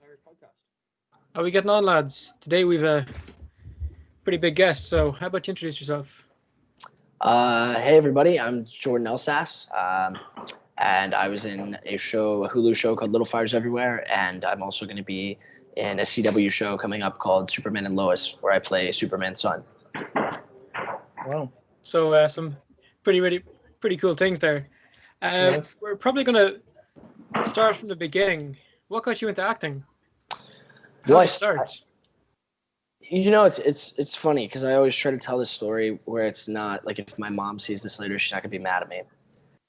Irish podcast. How are we getting on, lads? Today we've a pretty big guest, so how about you introduce yourself? Hey everybody, I'm Jordan Elsass, and I was in a Hulu show called Little Fires Everywhere, and I'm also going to be in a CW show coming up called Superman and Lois, where I play Superman's son. Wow. So some pretty cool things there. Yes. We're probably going to start from the beginning. What got you into acting? How did it start? You know, it's funny because I always try to tell this story where it's not like, if my mom sees this later, she's not gonna be mad at me,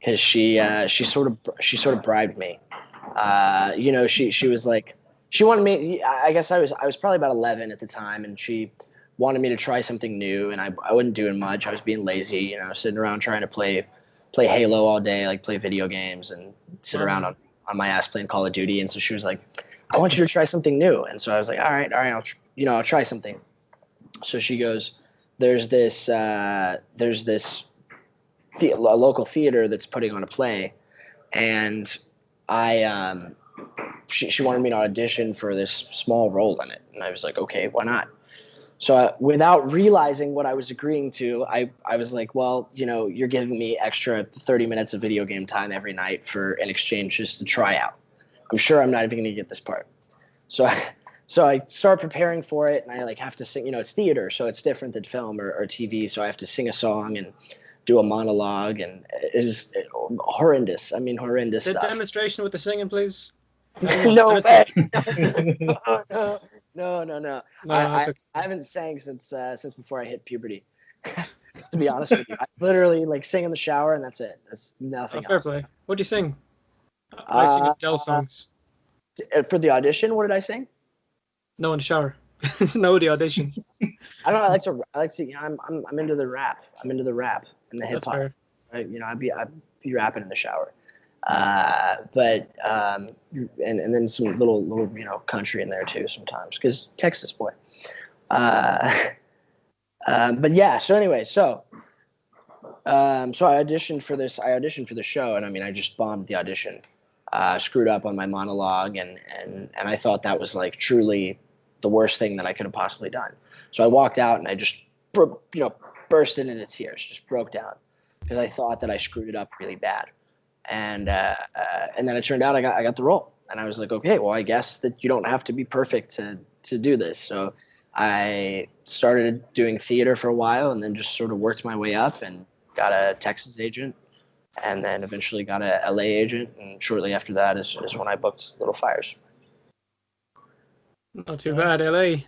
because she sort of bribed me. She was like, she wanted me. I guess I was probably about 11 at the time, and she wanted me to try something new, and I wasn't doing much. I was being lazy, sitting around trying to play Halo all day, like play video games and sit around on my ass playing Call of Duty. And so she was like, I want you to try something new. And so I was like, all right, I'll try something. So she goes, there's this local theater that's putting on a play, and she wanted me to audition for this small role in it. And I was like, okay, why not? So without realizing what I was agreeing to, I was like, well, you're giving me extra 30 minutes of video game time every night in exchange just to try out. I'm sure I'm not even going to get this part. So I start preparing for it, and I have to sing. It's theater, so it's different than film or TV. So I have to sing a song and do a monologue, and it's horrendous. I mean, horrendous The stuff. demonstration with the singing, please. No way. No. I haven't sang since before I hit puberty. To be honest with you, I literally sing in the shower, and that's it. That's nothing fair else. play. What'd you sing? I sing Adele songs. For the audition, what did I sing? No, in the shower. No, the audition. I don't know. I like to. I'm into the rap. I'm into the rap and the hip hop. I'd be rapping in the shower. But and then some little country in there too sometimes, because Texas boy. But yeah. So anyway, so I auditioned for this. I auditioned for the show, and I just bombed the audition. Screwed up on my monologue, and I thought that was truly the worst thing that I could have possibly done. So I walked out, and I just burst into tears, just broke down, because I thought that I screwed it up really bad. And then it turned out I got the role, and I was like, okay, well, I guess that you don't have to be perfect to do this. So I started doing theater for a while, and then just sort of worked my way up and got a Texas agent, and then eventually got a LA agent, and shortly after that is when I booked Little Fires. Not too bad, LA.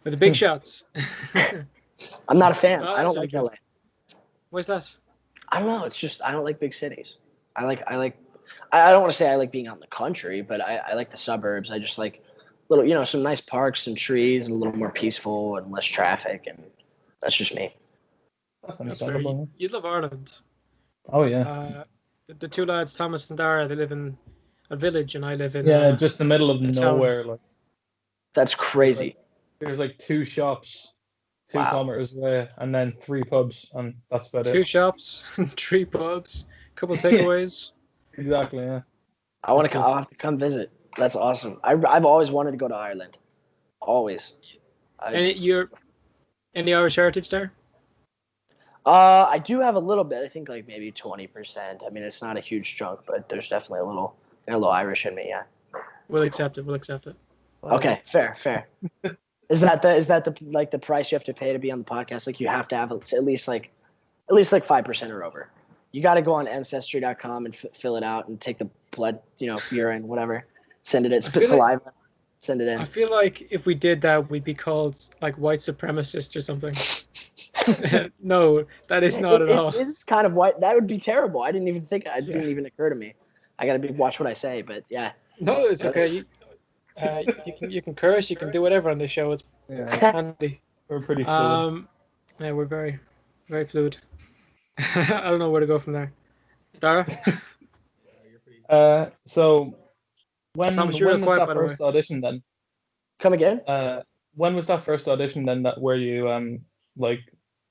With the big shots. I'm not a fan. Oh, I don't like LA. Why's that? I don't know. It's just I don't like big cities. I don't want to say I like being out in the country, but I like the suburbs. I just like little, some nice parks and trees, and a little more peaceful and less traffic, and that's just me. That's understandable. You love Ireland. Oh yeah. The two lads, Thomas and Dara, they live in a village, and I live in just the middle of nowhere. That's crazy. There's 2 shops, 2 kilometers away, and then 3 pubs, and that's about it. 2 shops, 3 pubs, couple takeaways. Exactly. Yeah. I'll have to come visit. That's awesome. I've always wanted to go to Ireland. Always. You're any Irish heritage there? I do have a little bit. I think maybe 20%. I mean, it's not a huge chunk, but there's definitely a little Irish in me. Yeah. We'll accept it. Okay, fair. Is that the price you have to pay to be on the podcast? You have to have at least 5% or over. You got to go on ancestry.com and fill it out and take the blood, urine, whatever. Send it in, spit saliva. Send it in. I feel like if we did that, we'd be called white supremacists or something. No, that is not at all. It is kind of white. That would be terrible. I didn't even think. It didn't even occur to me. I got to watch what I say, but yeah. No, it's okay. You can curse. You can do whatever on this show. It's handy. We're pretty fluid. Yeah, we're very, very fluid. I don't know where to go from there. Dara? So when Thomas, was that first audition then? Come again? When was that first audition then where you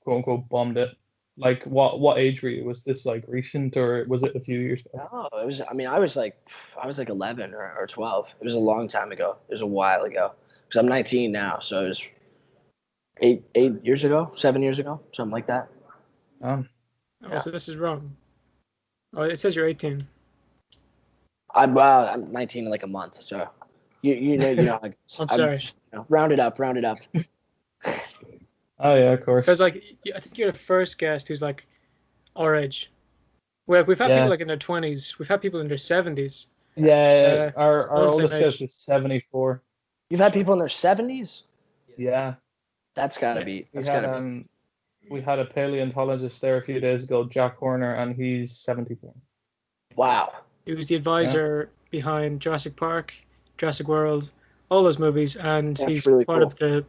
quote unquote bombed it? Like what age were you? Was this like recent or was it a few years back? No, it was. I mean, I was like 11 or 12. It was a long time ago. It was a while ago. Because I'm 19 now, so it was 8 years ago, 7 years ago, something like that. Oh, so this is wrong. Oh, it says you're 18. I'm 19 in like a month, so you know. I'm sorry. Just, round it up. Oh yeah, of course. Because like I think you're the first guest who's like our age. Well, we've had people like in their 20s. We've had people in their 70s. Yeah, our all the oldest same guest age. is 74. You've had people in their 70s? Yeah. That's gotta be. We had a paleontologist there a few days ago, Jack Horner, and he's 74. Wow. He was the advisor behind Jurassic Park, Jurassic World, all those movies, and he's really part cool. of the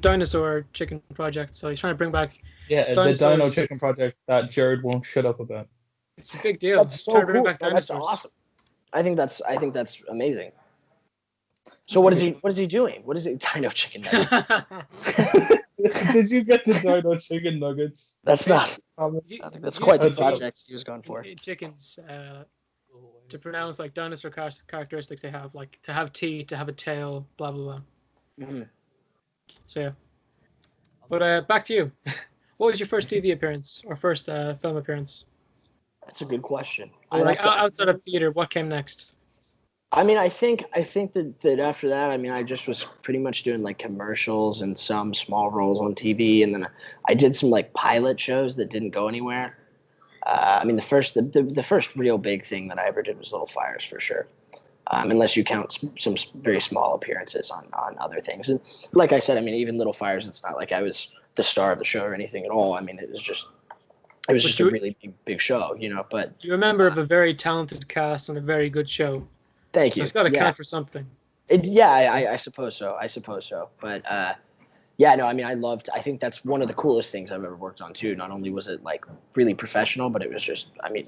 Dinosaur Chicken Project. So he's trying to bring back the Dino Chicken Project that Jared won't shut up about. It's a big deal. That's so cool. That's awesome. I think that's amazing. So what is he doing? What is it? Dino Chicken Nuggets. Did you get the Dino Chicken Nuggets? That's not. I think that's quite the project he was going for. Chickens, to pronounce like dinosaur characteristics they have, like to have teeth, to have a tail, blah blah blah. Mm-hmm. So yeah. But back to you. What was your first TV appearance or first film appearance? That's a good question. Outside of theater, what came next? I mean, I think that after that, I mean, I just was pretty much doing like commercials and some small roles on TV, and then I did some like pilot shows that didn't go anywhere. I mean, the first real big thing that I ever did was Little Fires for sure, unless you count some very small appearances on other things. And like I said, I mean, even Little Fires, it's not like I was the star of the show or anything at all. I mean, it was just a really big show, But you're a member of a very talented cast and a very good show. Thank you. So it's got to count for something. I suppose so. But I mean, I think that's one of the coolest things I've ever worked on too. Not only was it like really professional, but it was just, I mean,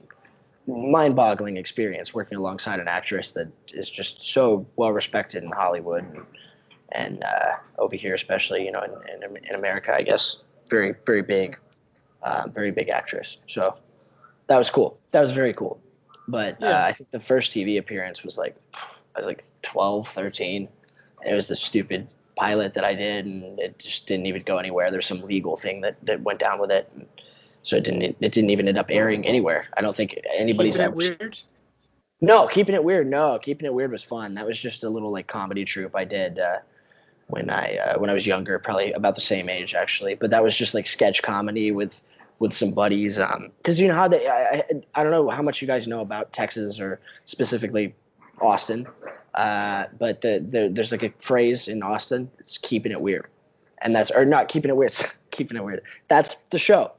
mind-boggling experience working alongside an actress that is just so well respected in Hollywood and over here, especially, in America, I guess, very, very big actress. So that was cool. That was very cool. But I think the first TV appearance was I was like 12, 13. And it was the stupid pilot that I did, and it just didn't even go anywhere. There's some legal thing that went down with it. And so it didn't even end up airing anywhere. I don't think anybody's ever. Keeping it weird? No, Keeping It Weird. No, Keeping It Weird was fun. That was just a little like comedy troupe I did when I was younger, probably about the same age actually. But that was just like sketch comedy with some buddies, because you know how I don't know how much you guys know about Texas or specifically Austin, but there's like a phrase in Austin. It's keeping it weird, and not keeping it weird. It's keeping it weird. That's the show.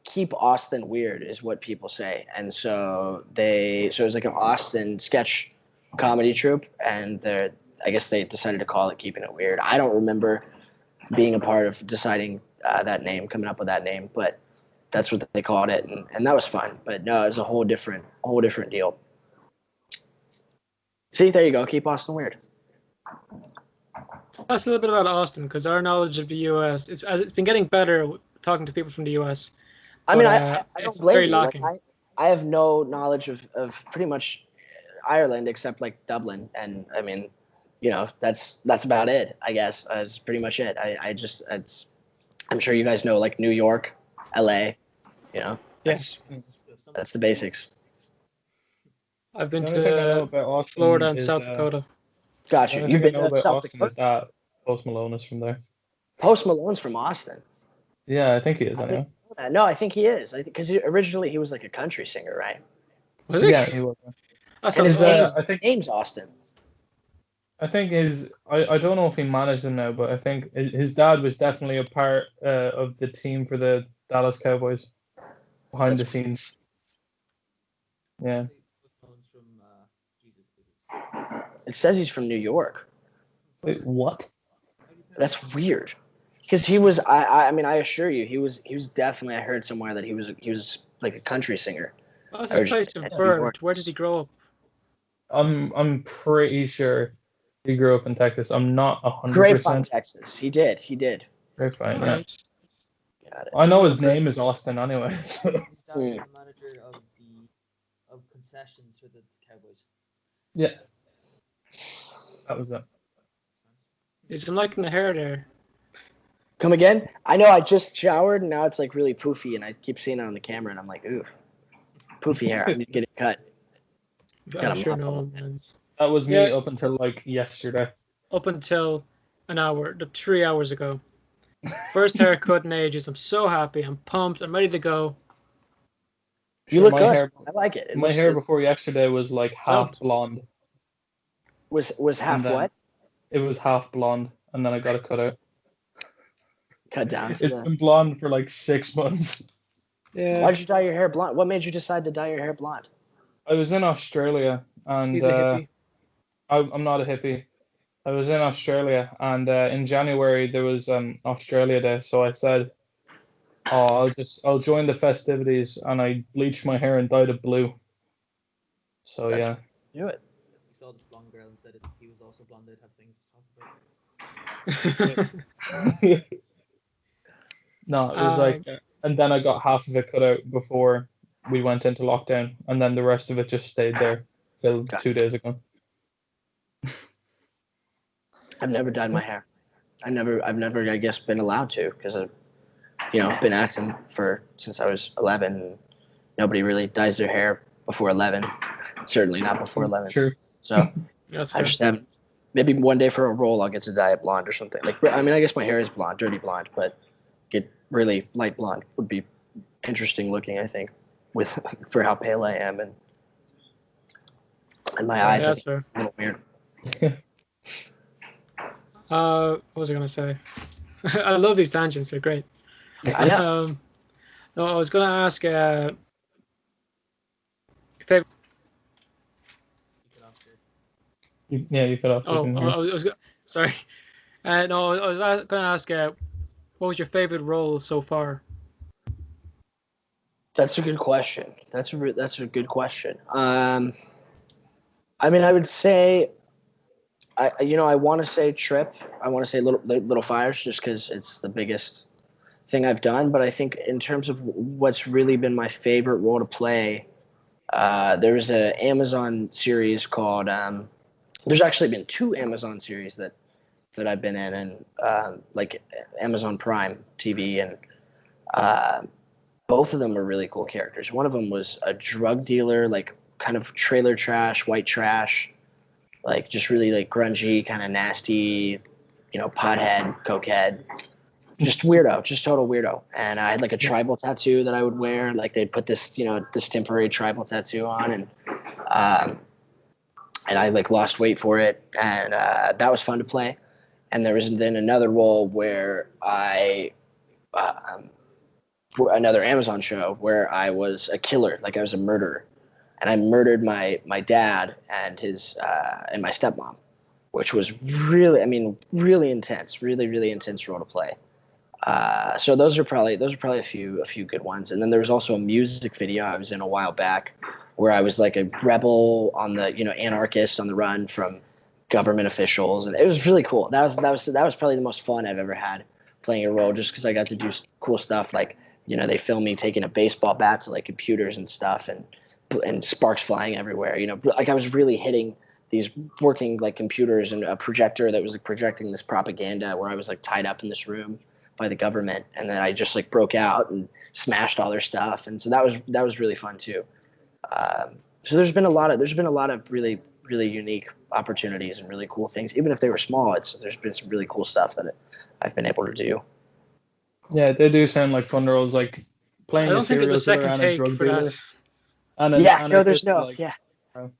Keep Austin weird is what people say, and so it was like an Austin sketch comedy troupe, and I guess they decided to call it Keeping It Weird. I don't remember being a part of deciding coming up with that name, but that's what they called it, and that was fun. But no, it was a whole different deal. See, there you go. Keep Austin weird. Tell us a little bit about Austin, because our knowledge of the U.S. it's been getting better talking to people from the U.S. I mean, I don't blame you. Lacking. Like, I have no knowledge of pretty much Ireland except like Dublin, and I mean, that's about it. I guess that's pretty much it. I'm sure you guys know like New York, L.A. Yes, that's the basics. I've been to Florida and South Dakota. Gotcha. You've been to South Austin is that Post Malone is from there. Post Malone's from Austin. Yeah, I think he is. Anyway. No, I think he is. I think because originally he was like a country singer, right? Was he? Yeah, he was. I think name's Austin. I think I don't know if he managed him now, but I think his dad was definitely a part of the team for the Dallas Cowboys behind the scenes. Yeah. It says he's from New York. Wait, what? That's weird. Because he was, I mean, I assure you, he was definitely. I heard somewhere that he was like a country singer. What's his place of birth? Where did he grow up? I'm pretty sure he grew up in Texas. I'm not 100%. Grapevine, Texas. He did. Grapevine, right. Got it. I know his name is Austin anyway. So. His dad was the manager of concessions for the Cowboys. Yeah. That was it. He's been liking the hair there. Come again? I know. I just showered, and now it's like really poofy, and I keep seeing it on the camera, and I'm like, ooh, poofy hair. I need to get it cut. I'm sure no one wins. That was me up until like yesterday. Up until 3 hours ago. First haircut in ages. I'm so happy. I'm pumped. I'm ready to go. You look good. I like it. My hair before yesterday was like half blonde. Was half what? It was half blonde, and then I got it cut out. Cut down. It's been blonde for like 6 months. Yeah. Why did you dye your hair blonde? What made you decide to dye your hair blonde? I was in Australia, and he's a hippie. I'm not a hippie. I was in Australia, and in January there was Australia Day, so I said, "Oh, I'll join the festivities," and I bleached my hair and dyed it blue. So yeah. Do it. He saw this blonde girl and said if he was also blonde, they'd have things to talk about. No, it was like, and then I got half of it cut out before we went into lockdown, and then the rest of it just stayed there till 2 days ago. I've never dyed my hair. I've never, I guess, been allowed to because I've, been acting since I was 11. And nobody really dyes their hair before 11. Certainly not before 11. True. So I just haven't. Maybe one day for a role I'll get to dye it blonde or something. Like, I mean, I guess my hair is blonde, dirty blonde, but get really light blonde would be interesting looking, I think, for how pale I am and my eyes that's fair. A little weird. What was I gonna say? I love these tangents; they're great. I know. No, I was gonna ask your favorite. Yeah, you could have. Sorry. No, I was gonna ask what was your favorite role so far? That's a good question. That's a good question. I mean, I would say, I want to say Trip. I want to say Little Fires, just because it's the biggest thing I've done. But I think in terms of what's really been my favorite role to play, there was an Amazon series called. There's actually been 2 Amazon series that I've been in, and like Amazon Prime TV, and both of them are really cool characters. One of them was a drug dealer, like kind of trailer trash, white trash, like just really like grungy, kind of nasty, pothead, cokehead, just weirdo, just total weirdo. And I had like a tribal tattoo that I would wear. Like they'd put this, this temporary tribal tattoo on, and I like lost weight for it, and that was fun to play. And there was then another role where another Amazon show where I was a killer, like I was a murderer, and I murdered my dad and his and my stepmom, which was really intense, really intense role to play. So those are probably a few good ones. And then there was also a music video I was in a while back where I was like a rebel on the anarchist on the run from government officials, and it was really cool. That was probably the most fun I've ever had playing a role, just because I got to do cool stuff like they filmed me taking a baseball bat to like computers and stuff, and sparks flying everywhere. Like I was really hitting these working like computers and a projector that was like projecting this propaganda where I was like tied up in this room by the government, and then I just like broke out and smashed all their stuff, and so that was really fun too. So there's been a lot of really unique opportunities and really cool things, even if they were small. There's been some really cool stuff that I've been able to do. Yeah, they do sound like fun roles, like playing a serial killer and a drug dealer. There's no. Like, yeah. All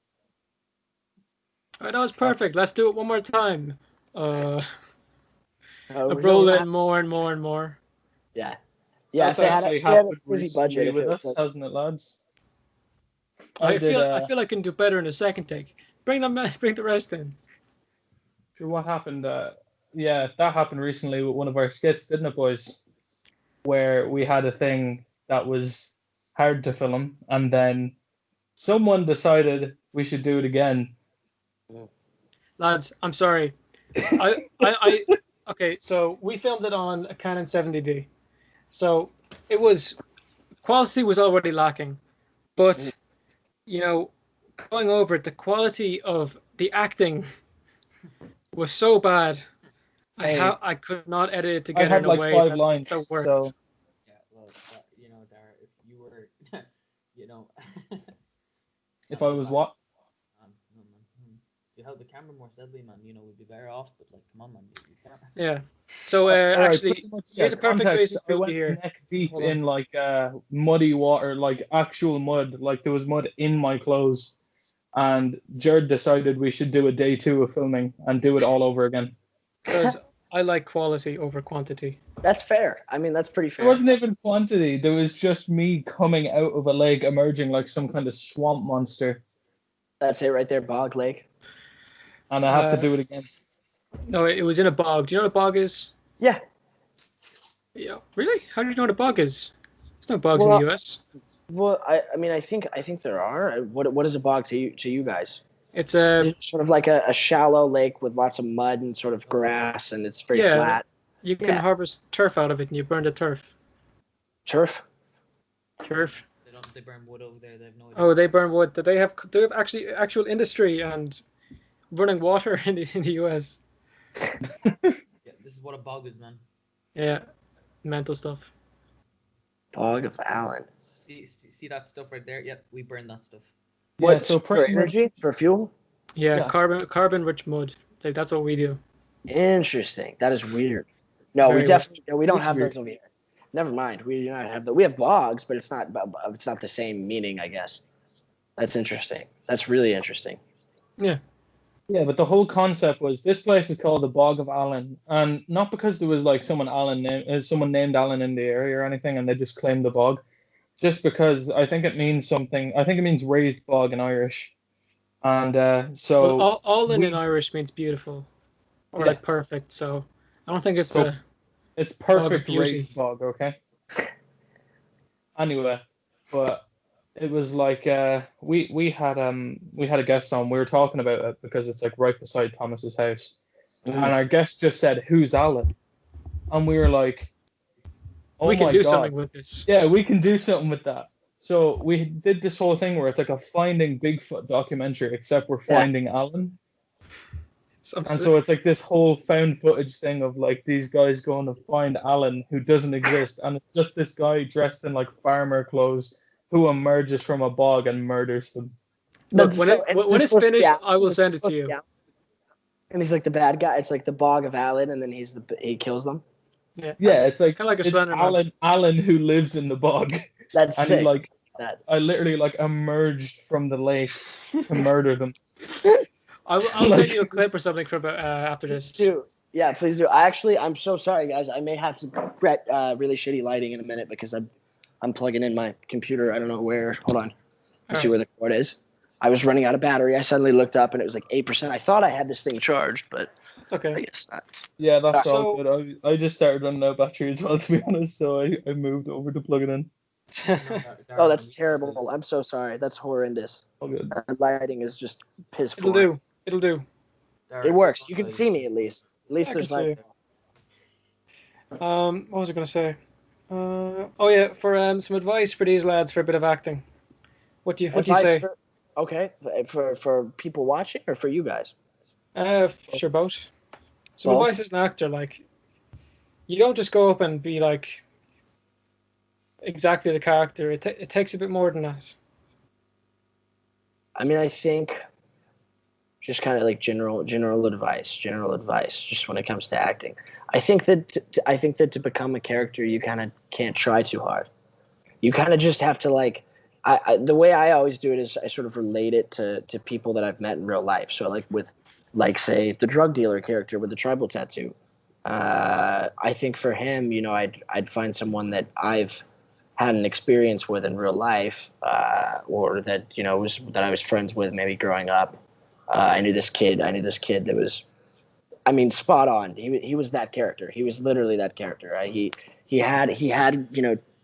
right, that was perfect. Let's do it one more time. Roll in more and more and more. Yeah. That's actually happened a busy budget with us, hasn't it, lads? I feel I can do better in a second take. Bring the rest in. Sure, what happened? That happened recently with one of our skits, didn't it, boys? Where we had a thing that was hard to film, and then someone decided we should do it again. Lads, I'm sorry. Okay, so we filmed it on a Canon 70D, So quality was already lacking, but going over it, the quality of the acting was so bad. Hey, I could not edit it I together had in a like way 5 lines, that worked. so Yeah, well, Dara, if you were, you know, if not I too was bad. what? No, man. If you held the camera more steadily, man, we'd be better off. But like, come on, man, you can't. Yeah. So All right, actually, pretty much, yeah, here's a perfect context. reason for I you went here. neck deep Hold on. in like muddy water, like actual mud, like there was mud in my clothes. And Jared decided we should do a day 2 of filming and do it all over again. Because I like quality over quantity. That's fair. I mean, that's pretty There fair. wasn't even quantity. There was just me coming out of a lake, emerging like some kind of swamp monster. That's it right there, Bog Lake. And I have to do it again. No, it was in a bog. Do you know what a bog is? Yeah. Yeah. Really? How do you know what a bog is? There's no bogs in Well, the U.S. Well, I mean, I think there are. What is a bog to you guys? It's Is it sort of like a shallow lake with lots of mud and sort of grass, and it's very flat. You can harvest turf out of it, and you burn the turf. Turf? Turf. They burn wood over there. They have no idea. Oh, they burn wood. They have actually actual industry and running water in the U.S. Yeah, this is what a bog is, man. Yeah, mental stuff. Bog of Allen. See that stuff right there? Yep, we burn that stuff. What? Yeah, so For pretty energy? For fuel? Yeah, Yeah. carbon rich mud. Like, that's what we do. Interesting. That is weird. No, Very we definitely we don't It's have weird. those over here. Never mind. We do not have we have bogs, but it's not the same meaning, I guess. That's interesting. That's really interesting. Yeah. Yeah, but the whole concept was this place is called the Bog of Allen, and not because there was like someone named Allen in the area or anything, and they just claimed the bog, just because I think it means something. I think it means raised bog in Irish, and so Well, all in Irish means beautiful, or like perfect. So I don't think it's So- the it's bog of perfect beauty. raised bog. Okay. Anyway, but it was like we had a guest on. We were talking about it because it's like right beside Thomas's house, and our guest just said, "Who's Alan?" And we were like, "Oh we can my do God. something with this. Yeah, we can do something with that." So we did this whole thing where it's like a Finding Bigfoot documentary, except we're finding Alan. And so it's like this whole found footage thing of like these guys going to find Alan who doesn't exist, and it's just this guy dressed in like farmer clothes who emerges from a bog and murders them. Look, when it's finished, I will send it to you. And he's like the bad guy. It's like the Bog of Allen, and then he kills them. Yeah, it's like kind of like a it's Slenderman. Alan who lives in the bog. That's and sick. he like that. I literally like emerged from the lake to murder them. I'll send you a clip or something from after this. Dude, yeah, please do. I'm so sorry, guys. I may have to get really shitty lighting in a minute because I'm plugging in my computer. I don't know where. Hold on. Let's see where the cord is. I was running out of battery. I suddenly looked up and it was like 8%. I thought I had this thing charged, but it's okay. I guess not. Yeah, that's all good. I just started running out of battery as well, to be honest. So I moved over to plug it in. Oh, that's terrible. I'm so sorry. That's horrendous. All good. Lighting is just piss poor. It'll do. It works. You can see me at least. At least there's light. What was I going to say? Oh yeah, for some advice for these lads for a bit of acting. What do you say? For people watching or for you guys? Sure, both. Some advice as an actor, like you don't just go up and be like exactly the character. It takes a bit more than that. I mean, I think just kind of like general advice, just when it comes to acting. I think that to become a character, you kind of can't try too hard. You kind of just have to like. The way I always do it is I sort of relate it to people that I've met in real life. So like with, like say the drug dealer character with the tribal tattoo. I think for him, I'd find someone that I've had an experience with in real life, or that that I was friends with maybe growing up. I knew this kid that was, I mean, spot on. He was that character. He was literally that character. He had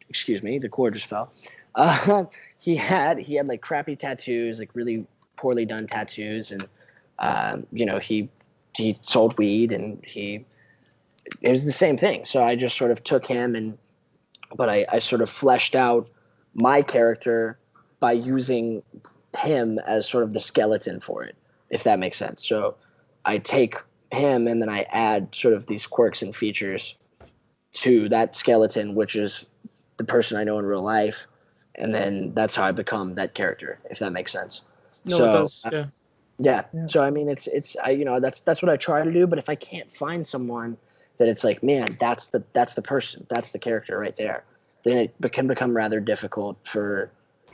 excuse me, the cord just fell. He had like crappy tattoos, like really poorly done tattoos, and he sold weed, and it was the same thing. So I just sort of took him and but I sort of fleshed out my character by using him as sort of the skeleton for it, if that makes sense. So I take him and then I add sort of these quirks and features to that skeleton, which is the person I know in real life, and then that's how I become that character, if that makes sense. No, So it does. Yeah. yeah. So I mean, it's that's what I try to do. But if I can't find someone that it's like, man, that's the person, that's the character right there, then it can become rather difficult for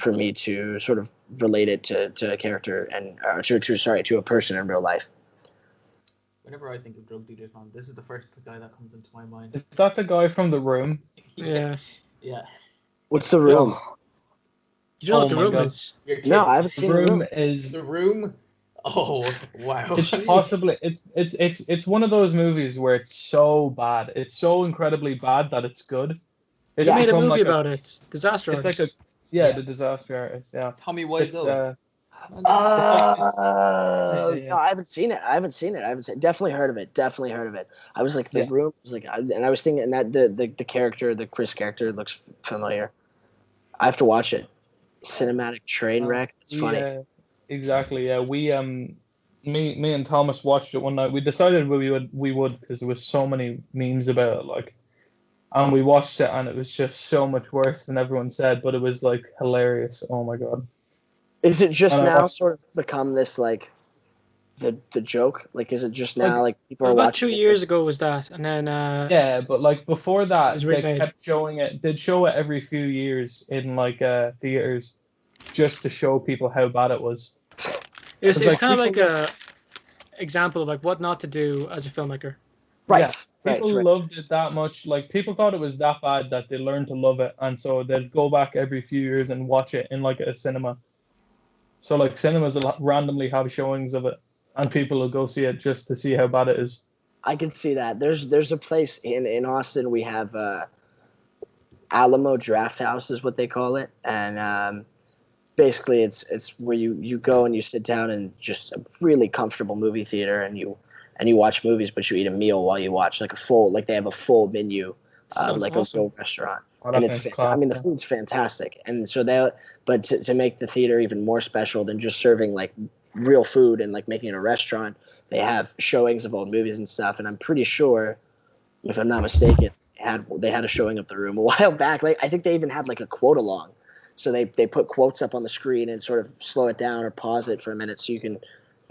me to sort of relate it to a character and to a person in real life. Whenever I think of drug dealers, man, this is the first guy that comes into my mind. Is that the guy from The Room? Yeah. Yeah. What's The Room? You know Oh what The my Room God. is? No, I haven't The seen The Room Room. is The Room. Oh wow! it's possibly it's one of those movies where it's so bad, it's so incredibly bad that it's good. It's They made a become movie like about it. Disaster it's like Artist. yeah, The Disaster Artist. Yeah, Tommy it's Wiseau. it's like it's, No, I haven't seen it. Definitely heard of it. I was like, The yeah. Room. I was like, and I was thinking that the character, the Chris character, looks familiar. I have to watch it. Cinematic train wreck. It's funny. Exactly. Yeah, me and Thomas watched it one night. We decided we would because there was so many memes about it, like, and we watched it and it was just so much worse than everyone said, but it was like hilarious. Oh my God. Is it just And I now watched sort of become this like the joke? Like, is it just now like like people Well, are about watching 2 years it? ago was that, and then yeah, but like before it was that, they remade. kept showing it. They'd show it every few years in like theaters, just to show people how bad it was. It's Like kind of like people, a example of like what not to do as a filmmaker. Right. yeah, people Right. loved it that much. Like people thought it was that bad that they learned to love it, and so they'd go back every few years and watch it in like a cinema. So like cinemas will randomly have showings of it, and people will go see it just to see how bad it is. I can see that. There's a place in Austin. We have Alamo Draft House is what they call it, and basically it's where you go and you sit down in just a really comfortable movie theater and you watch movies, but you eat a meal while you watch, like they have a full menu, Sounds like awesome. a real restaurant. Oh, And that it's, sounds class. I mean, the Yeah. food's fantastic. And so but to make the theater even more special than just serving like real food and like making it a restaurant, they have showings of old movies and stuff. And I'm pretty sure, if I'm not mistaken, they had a showing of The Room a while back. Like I think they even had like a quote along. So they put quotes up on the screen and sort of slow it down or pause it for a minute so you can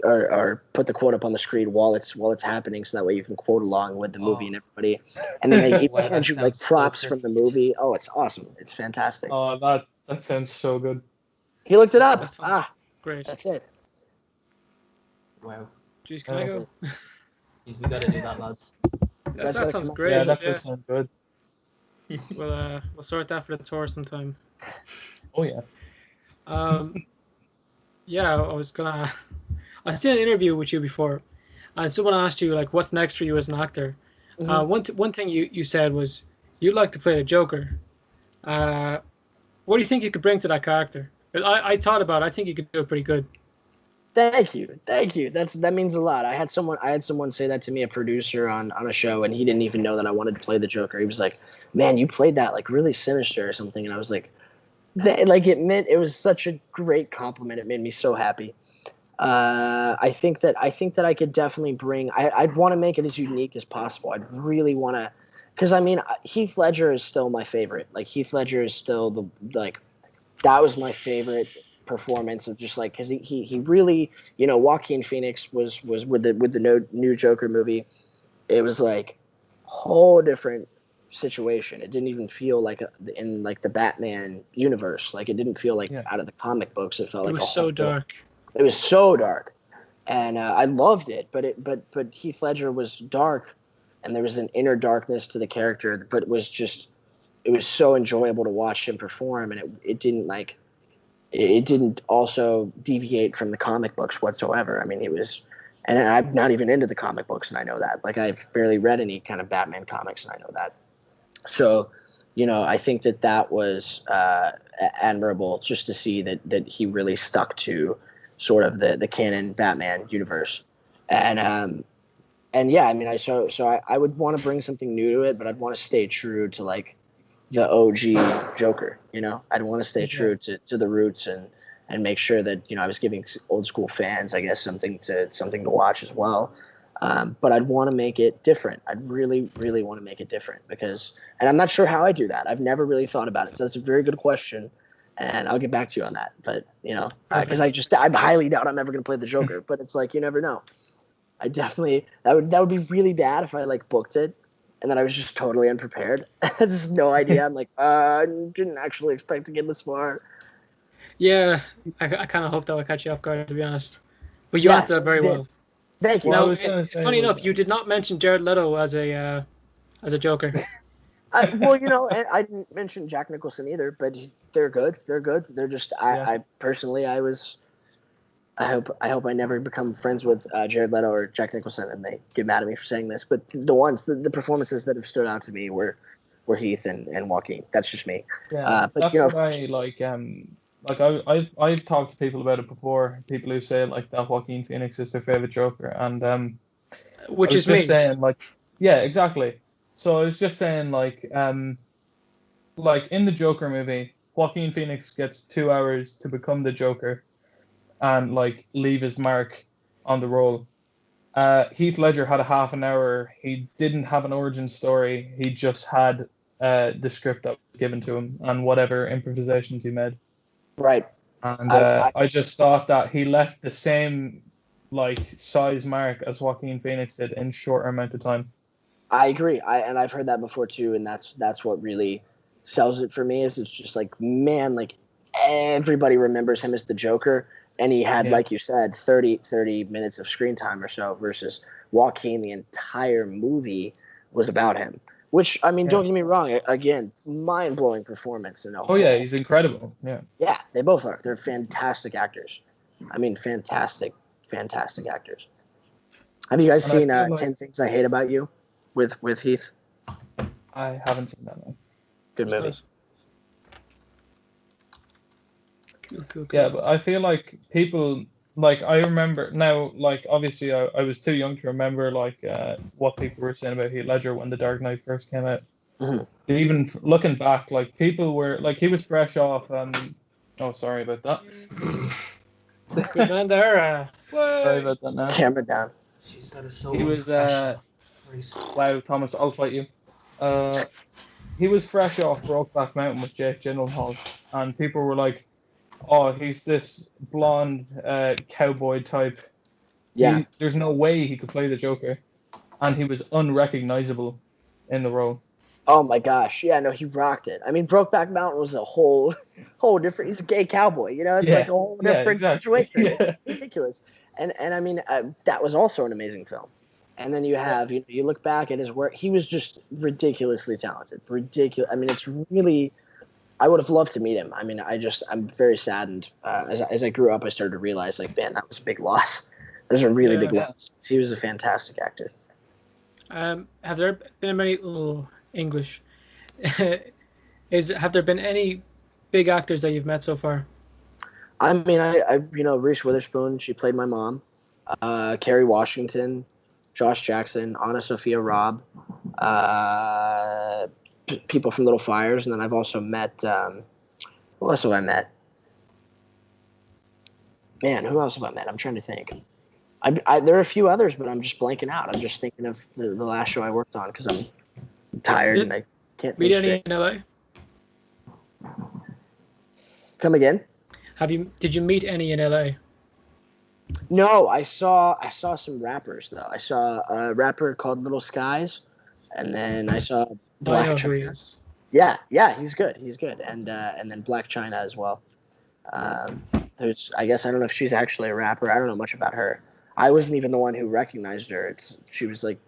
or put the quote up on the screen while it's happening, so that way you can quote along with the movie and everybody. And then they even Wow, hand that you like sounds so props from the perfect. movie. Oh, it's awesome. It's fantastic. Oh, that sounds so good. He looked it up. That sounds great. That's it. Wow. Jeez, can I That's go? it. Jeez, we gotta do that, lads. Guys That gotta sounds come up. great. Yeah, that does sound good. We'll sort that for the tour sometime. Oh yeah. Yeah, I did an interview with you before, and someone asked you like, "What's next for you as an actor?" One thing you said was you'd like to play the Joker. What do you think you could bring to that character? I thought about it. I think you could do it pretty good. Thank you. That means a lot. I had someone say that to me, a producer on a show, and he didn't even know that I wanted to play the Joker. He was like, "Man, you played that like really sinister or something," and I was like, it was such a great compliment. It made me so happy. I think that I could definitely bring. I'd want to make it as unique as possible. I'd really want to, because I mean, Heath Ledger is still my favorite. Like Heath Ledger is still that was my favorite performance of just like, because he really, Joaquin Phoenix was with the new Joker movie. It was like whole different situation. It didn't even feel like in like the Batman universe. Like it didn't feel like Yeah. out of the comic books. It felt It like was so dark. It was so dark, and I loved it. But Heath Ledger was dark, and there was an inner darkness to the character. But it was so enjoyable to watch him perform, and it didn't also deviate from the comic books whatsoever. I mean, it was. And I'm not even into the comic books, and I know that. Like, I've barely read any kind of Batman comics, and I know that. So, I think that was admirable just to see that he really stuck to sort of the canon Batman universe. And yeah, I mean, I would want to bring something new to it, but I'd want to stay true to like the OG Joker. You know, I'd want to stay true to the roots and make sure that, you know, I was giving old school fans, I guess, something to watch as well. But I'd want to make it different. I'd really, really want to make it different because, and I'm not sure how I do that. I've never really thought about it. So that's a very good question, and I'll get back to you on that. But, you know, because I highly doubt I'm ever going to play the Joker. But it's like, you never know. I definitely, that would be really bad if I like booked it and then I was just totally unprepared. I had just no idea. I'm like, I didn't actually expect to get this far. Yeah, I kind of hope that would catch you off guard, to be honest. But you answered that very well. Thank you. Now, funny enough, you did not mention Jared Leto as a Joker. Well, you know, I didn't mention Jack Nicholson either, but they're good. They're good. They're just, I personally, I hope I never become friends with Jared Leto or Jack Nicholson, and they get mad at me for saying this. But the performances that have stood out to me were Heath and Joaquin. That's just me. Yeah, but that's you know, what I like. I've talked to people about it before. People who say like that Joaquin Phoenix is their favorite Joker, and which is me. Saying like, yeah, exactly. So I was just saying like in the Joker movie, Joaquin Phoenix gets 2 hours to become the Joker, and like leave his mark on the role. Heath Ledger had a half an hour. He didn't have an origin story. He just had the script that was given to him and whatever improvisations he made. Right. And I just thought that he left the same like size mark as Joaquin Phoenix did in shorter amount of time. I agree. I've heard that before too, and that's what really sells it for me. Is it's just like, man, like everybody remembers him as the Joker, and he had, like you said, 30 minutes of screen time or so, versus Joaquin, the entire movie was about him. Which, I mean, don't get me wrong. Again, mind-blowing performance. Yeah, he's incredible. Yeah, they both are. They're fantastic actors. I mean, fantastic actors. Have you guys seen 10 Things I Hate About You with Heath? I haven't seen that one. Good movie. Cool. Yeah, but I feel like people, like, I remember now, like, obviously I was too young to remember, like, what people were saying about Heath Ledger when The Dark Knight first came out. Mm-hmm. Even looking back, like, people were, like, he was fresh off, oh, sorry about that. Good man there. Sorry about that now. Camera down. Jeez, that is so He was, unprofessional. wow, Thomas, I'll fight you. He was fresh off Brokeback Mountain with Jake Gyllenhaal, and people were like, oh, he's this blonde cowboy type. Yeah. There's no way he could play the Joker. And he was unrecognizable in the role. Oh my gosh. Yeah, no, he rocked it. I mean, Brokeback Mountain was a whole different, he's a gay cowboy, you know? It's like a whole different situation. Yeah. It's ridiculous. And I mean, that was also an amazing film. And then you have, you look back at his work, he was just ridiculously talented. Ridiculous. I mean, it's really, I would have loved to meet him. I mean, I'm very saddened. As I grew up, I started to realize, like, man, that was a big loss. That was a really big loss. He was a fantastic actor. Have there been many English? Have there been any big actors that you've met so far? I mean, I Reese Witherspoon. She played my mom. Kerry Washington, Josh Jackson, Anna Sophia Robb. People from Little Fires, and then I've also met. Who else have I met? Man, who else have I met? I'm trying to think. There are a few others, but I'm just blanking out. I'm just thinking of the last show I worked on because I'm tired and I can't think straight. Meet any in LA? Come again? Did you meet any in LA? No, I saw some rappers though. I saw a rapper called Little Skies, and then I saw Black China. Who he is. Yeah, he's good. And then Black China as well. I guess I don't know if she's actually a rapper. I don't know much about her. I wasn't even the one who recognized her. She was like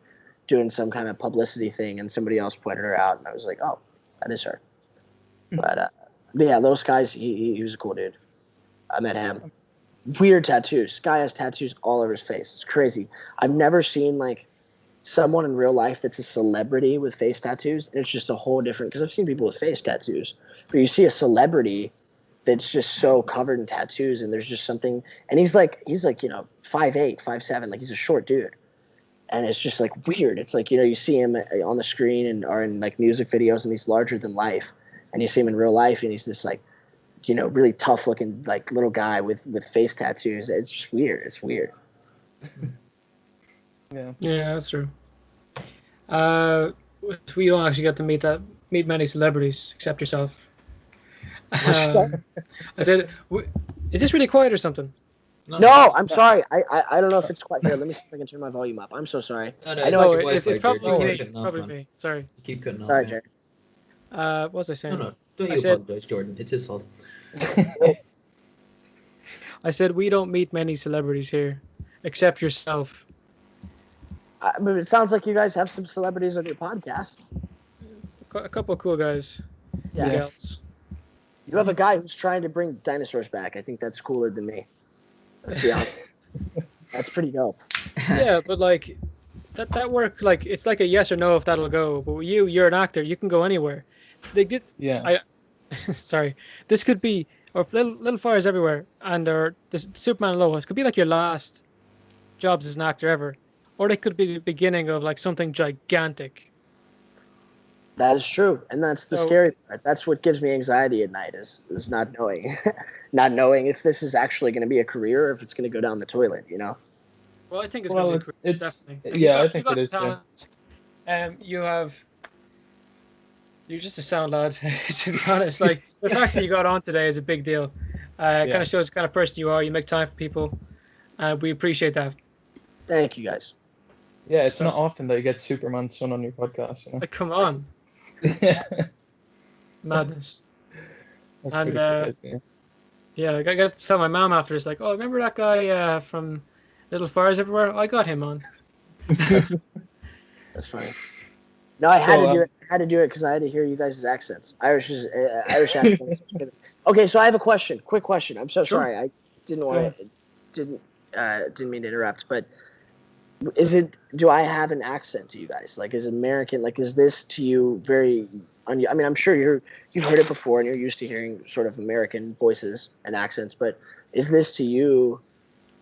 doing some kind of publicity thing, and somebody else pointed her out, and I was like, oh, that is her. But yeah, Little Skies, he was a cool dude. I met him. Weird tattoos. Guy has tattoos all over his face. It's crazy. I've never seen like someone in real life that's a celebrity with face tattoos, and it's just a whole different, because I've seen people with face tattoos, but you see a celebrity that's just so covered in tattoos, and there's just something, and he's like 5'8", 5'7", like he's a short dude, and it's just like weird. It's like, you know, you see him on the screen and or in like music videos, and he's larger than life, and you see him in real life, and he's this like, you know, really tough looking like little guy with face tattoos. It's just weird. It's weird. Yeah, that's true. We don't actually get to meet many celebrities except yourself. I said, is this really quiet or something? No, I'm sorry. I don't know if it's quite here. Let me see if I can turn my volume up. I'm so sorry. No, I know it's probably me. It's probably me. Sorry. You keep cutting off. Sorry, Jerry. What was I saying? No, don't you apologize, Jordan. It's his fault. I said we don't meet many celebrities here, except yourself. But it sounds like you guys have some celebrities on your podcast. A couple of cool guys. Yeah. Gals. You have a guy who's trying to bring dinosaurs back. I think that's cooler than me. Let's be honest. That's pretty dope. Yeah, but like that work, like it's like a yes or no if that'll go. But you're an actor. You can go anywhere. They did. Yeah. Sorry. This could be or Little Fires Everywhere or this Superman and Lois could be like your last jobs as an actor ever, or they could be the beginning of like something gigantic. That is true, and that's the scary part. That's what gives me anxiety at night is not knowing, not knowing if this is actually going to be a career or if it's going to go down the toilet. You know. Well, I think it's going to be a career, definitely. Yeah, I think it is. You're just a sound lad, to be honest. Like the fact that you got on today is a big deal. It kind of shows the kind of person you are. You make time for people. We appreciate that. Thank you, guys. Yeah, it's not often that you get Superman's son on your podcast. You know? Like, come on. Madness. That's and pretty yeah, I got to tell my mom after this, like, oh, remember that guy from Little Fires Everywhere? I got him on. That's funny. No, I had to do it. I had to do it because I had to hear you guys' accents. Irish accents. Okay, so I have a question. Quick question. I'm so sorry. I didn't want to. Didn't mean to interrupt, but do I have an accent to you guys? Like, is American, like, is this to you very, I mean, I'm sure you've heard it before and you're used to hearing sort of American voices and accents, but is this to you?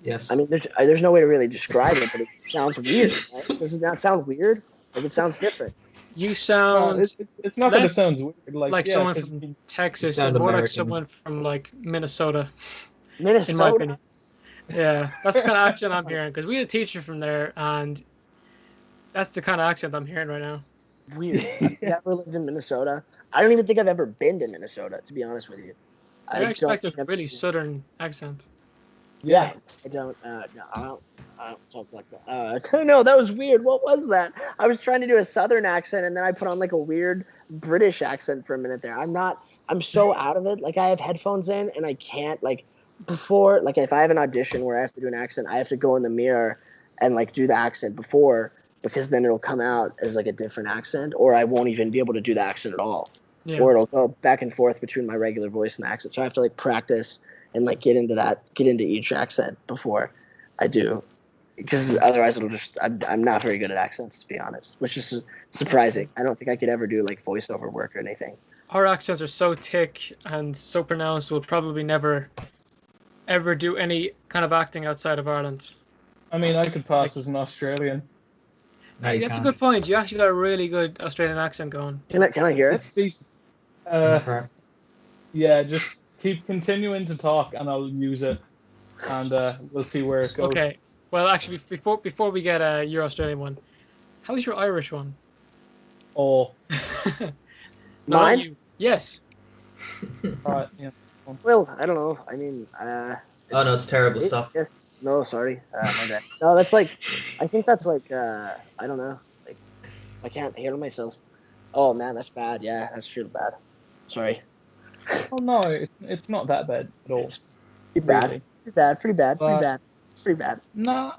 Yes. I mean, there's no way to really describe it, but it sounds weird. Right? Does it not sound weird? Like, it sounds different. You sound... it's not that it sounds weird. Like someone from Texas and more American. Like someone from, like, Minnesota. Minnesota? In my opinion. Yeah, that's the kind of accent I'm hearing because we had a teacher from there, and that's the kind of accent I'm hearing right now. Weird. I've never lived in Minnesota. I don't even think I've ever been to Minnesota, to be honest with you. I expect a really southern accent. Yeah, I don't. No, I don't talk like that. No, that was weird. What was that? I was trying to do a southern accent, and then I put on like a weird British accent for a minute there. I'm so out of it. Like I have headphones in, and I can't like. Before, like if I have an audition where I have to do an accent, I have to go in the mirror and like do the accent before, because then it'll come out as like a different accent, or I won't even be able to do the accent at all. Yeah. Or it'll go back and forth between my regular voice and the accent. So I have to like practice and like get into each accent before I do, because otherwise it'll just I'm not very good at accents, to be honest, which is surprising. I don't think I could ever do like voiceover work or anything. Our accents are so thick and so pronounced, we'll probably never ever do any kind of acting outside of Ireland. I mean, I could pass as an Australian. That's a good point. You actually got a really good Australian accent going. Can I hear it? It's decent. Yeah, just keep continuing to talk, and I'll use it, and we'll see where it goes. Okay. Well, actually, before we get your Australian one, how's your Irish one? Oh. Mine? You. Yes. Alright. Yeah. Well, I don't know. I mean, oh no, it's terrible stuff. Yes. No, sorry. My bad. No, that's like, I think that's like, I don't know. Like, I can't hear myself. Oh man, that's bad. Yeah, that's real bad. Sorry. Oh no, it's not that bad at all. It's pretty bad. Really. Pretty bad. Nah,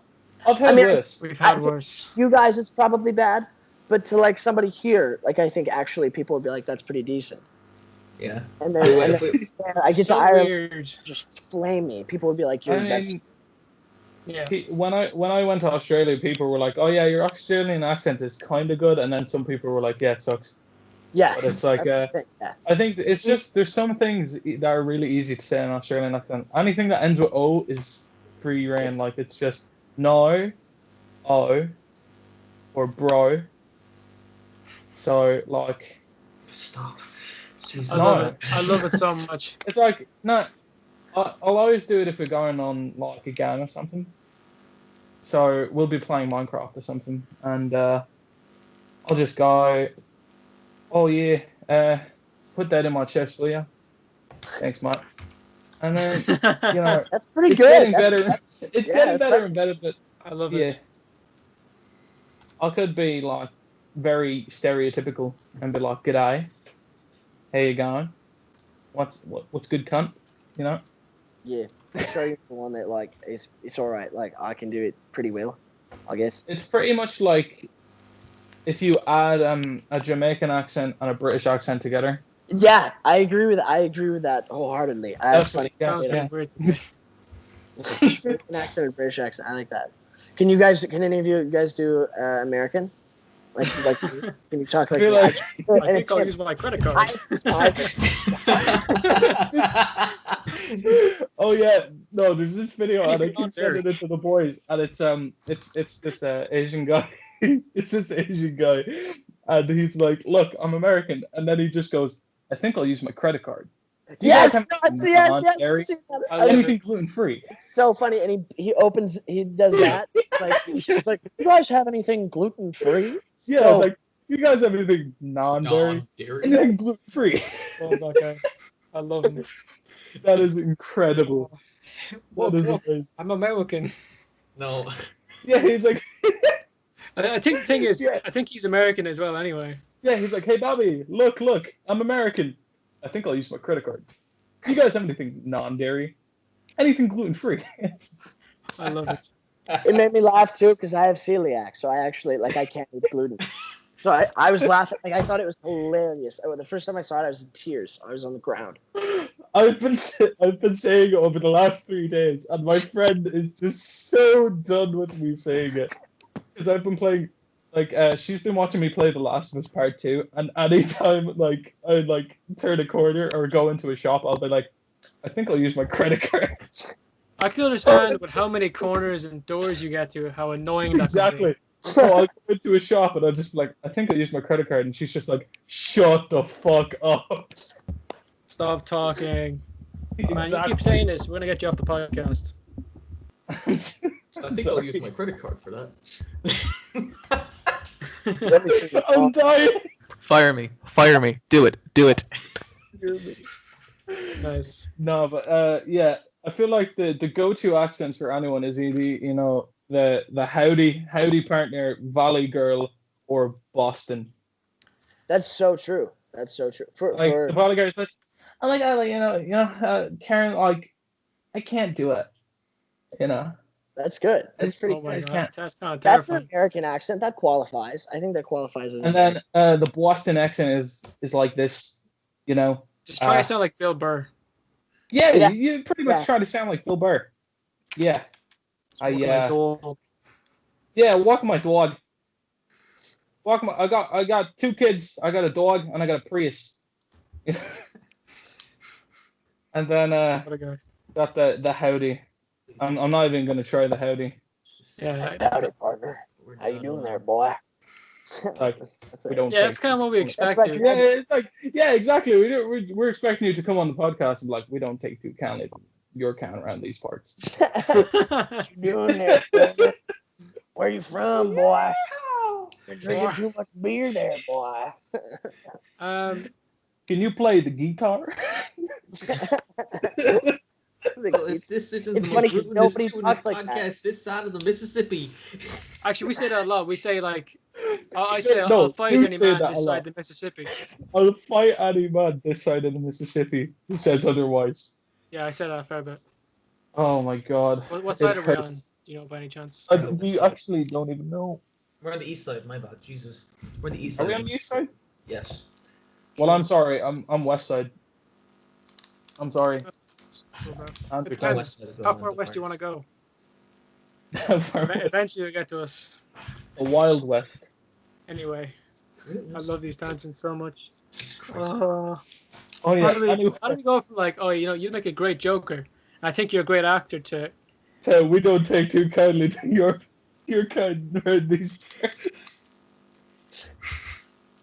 I've had worse. We've had worse. You guys, it's probably bad, but to like somebody here, like I think actually people would be like, that's pretty decent. Yeah. And then, I get to Ireland, just flame me. People would be like, "You're that's." Yeah. When I went to Australia, people were like, "Oh yeah, your Australian accent is kind of good," and then some people were like, "Yeah, it sucks." Yeah. But it's like, I think it's just there's some things that are really easy to say in Australian accent. Anything that ends with O is free reign. Like it's just no, oh, or bro. So like, Stop. Jesus. I love it. I love it so much. it's like no, I'll always do it if we're going on like a game or something. So we'll be playing Minecraft or something, and I'll just go, oh yeah, put that in my chest, will you? Thanks, mate. And then That's pretty it's good. getting That's- better. It's yeah, getting that's better and better, but I love yeah, it. I could be like very stereotypical and be like, "G'day, how you going? What's good, cunt?" You know? Yeah, I'm sure you're the one that like it's all right. Like I can do it pretty well, I guess. It's pretty much like if you add a Jamaican accent and a British accent together. Yeah, I agree with that wholeheartedly. That's funny. funny. Sounds Yeah. pretty weird to me. Jamaican accent and British accent. I like that. Can any of you guys do American? Like, can you talk I like? feel like I think I'll use my credit card. oh yeah, no, there's this video and I Anything keep on there? sending it to the boys, and it's this Asian guy. It's this Asian guy, and he's like, "Look, I'm American," and then he just goes, "I think I'll use my credit card." Do you guys have non-dairy? I love Anything it. gluten free? It's so funny, and he does that. It's like, you guys have anything gluten free? Yeah, So, it's like, you guys have anything non-dairy? Non-dairy. Anything gluten free? Oh, that guy. I love him. That is incredible. Well, That is well, amazing. I'm American. No. Yeah, he's like, I think the thing is, Yeah. I think he's American as well. Anyway. yeah, he's like, hey, Bobby, look, I'm American. I think I'll use my credit card. You guys have anything non-dairy? Anything gluten-free? I love it. it made me laugh too because I have celiac, so I actually I can't eat gluten. So I was laughing, I thought it was hilarious. The first time I saw it, I was in tears. I was on the ground. I've been saying it over the last 3 days, and my friend is just so done with me saying it because I've been playing. She's been watching me play The Last of Us Part 2, and anytime I turn a corner or go into a shop, I'll be like, I think I'll use my credit card. I can understand with how many corners and doors you get to, how annoying that can be. Exactly. So I'll go into a shop and I'll just be like, I think I'll use my credit card, and she's just like, shut the fuck up. Stop talking. Man, Exactly. you keep saying this. We're gonna get you off the podcast. I think I'll use my credit card for that. I'm dying. Fire me. Do it. Nice. No, but yeah, I feel like the go-to accents for anyone is either the howdy partner, Valley Girl, or Boston. That's so true. For The Valley Girl is like, Karen, like, I can't do it. that's good. That's pretty. Oh my guys god, can't. that's kind of That's terrifying. an American accent. That qualifies. I think that qualifies as. And then the Boston accent is like this, Just try to sound like Bill Burr. Yeah, you pretty much try to sound like Bill Burr. Yeah. Walking my dog. I got 2 kids. I got a dog and I got a Prius. And then What a guy. got the howdy. I'm not even gonna try the howdy. Yeah, Howdy, partner. How you doing there, boy? Like, we don't. yeah, that's kind of what we expected. Yeah, it's like, yeah, exactly. We're expecting you to come on the podcast and like, we don't take your count around these parts. What you doing there, partner? Where you from, boy? You're drinking too much beer there, boy. Um, Can you play the guitar? Well, if this isn't It's the funny most 'cause ruinous nobody tuneless talks like that. podcast this side of the Mississippi. actually, we say that a lot. We say like, I No, say I'll fight you any say man that this a side lot. of the Mississippi. I'll fight any man this side of the Mississippi who says otherwise. Yeah, I said that a fair bit. Oh my god. What It side are we on? hurts. Do you know by any chance? We actually don't even know. We're on the east side, my bad. Jesus. We're on the east Are side. we on the east side? Yes. Well, I'm sorry. I'm west side. I'm sorry. I'm It because depends. West side as well, How not far the west do you parts. want to go? Eventually, you'll get to us. a wild west. Anyway, I love these tangents so much. Jesus Christ. Oh How yeah. do, we, Anyway, how do we go from like, oh, you make a great Joker, I think you're a great actor, to we don't take too kindly to your kind around these parts.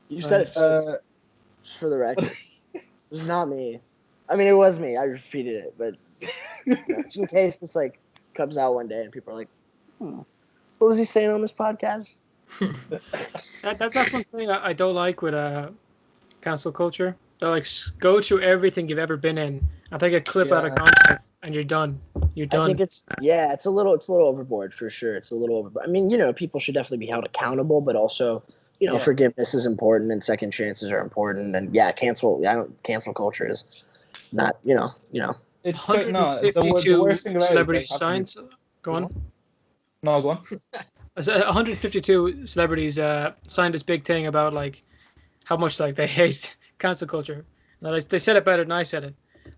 You said it just for the record. It was not me. I mean, it was me. I repeated it, but just in case this like comes out one day and people are like, what was he saying on this podcast? That's one thing I don't like with cancel culture. They like go through everything you've ever been in and take a clip out of context and you're done. You're done. I think it's a little overboard for sure. It's a little overboard. I mean, people should definitely be held accountable, but also, forgiveness is important and second chances are important. And cancel culture is not, It's 152 the worst thing about celebrity signs. Go on. No, go on. 152 celebrities signed this big thing about like how much like they hate cancel culture. Now, they said it better than I said it,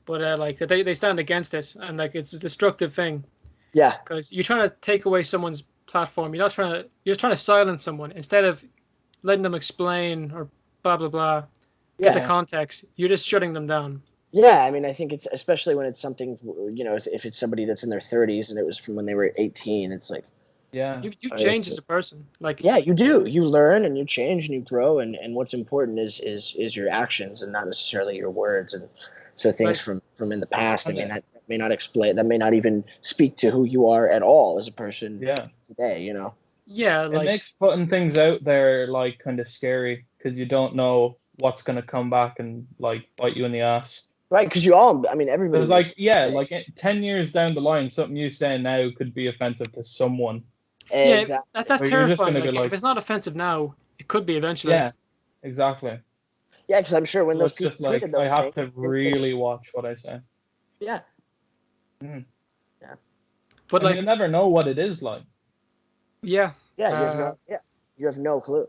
but like they stand against it and like it's a destructive thing. Yeah. Because you're trying to take away someone's platform. You're trying to silence someone instead of letting them explain or blah blah blah. Get the context. You're just shutting them down. Yeah, I mean, I think it's especially when it's something, if it's somebody that's in their 30s and it was from when they were 18, it's like, yeah, you've changed as a person. Like, yeah, you do. You learn and you change and you grow, and what's important is your actions and not necessarily your words. And so things from in the past, I mean, that may not explain, that may not even speak to who you are at all as a person. Today, Yeah, it makes putting things out there like kind of scary because you don't know what's gonna come back and like bite you in the ass. Right, because everybody. It's like, like 10 years down the line, something you say now could be offensive to someone. Yeah, exactly. That's terrifying. If it's not offensive now, it could be eventually. Yeah, exactly. Yeah, because I'm sure when those people just I have to really watch what I say. Yeah. Mm. Yeah. But you never know what it is like. Yeah. Yeah, you have no clue.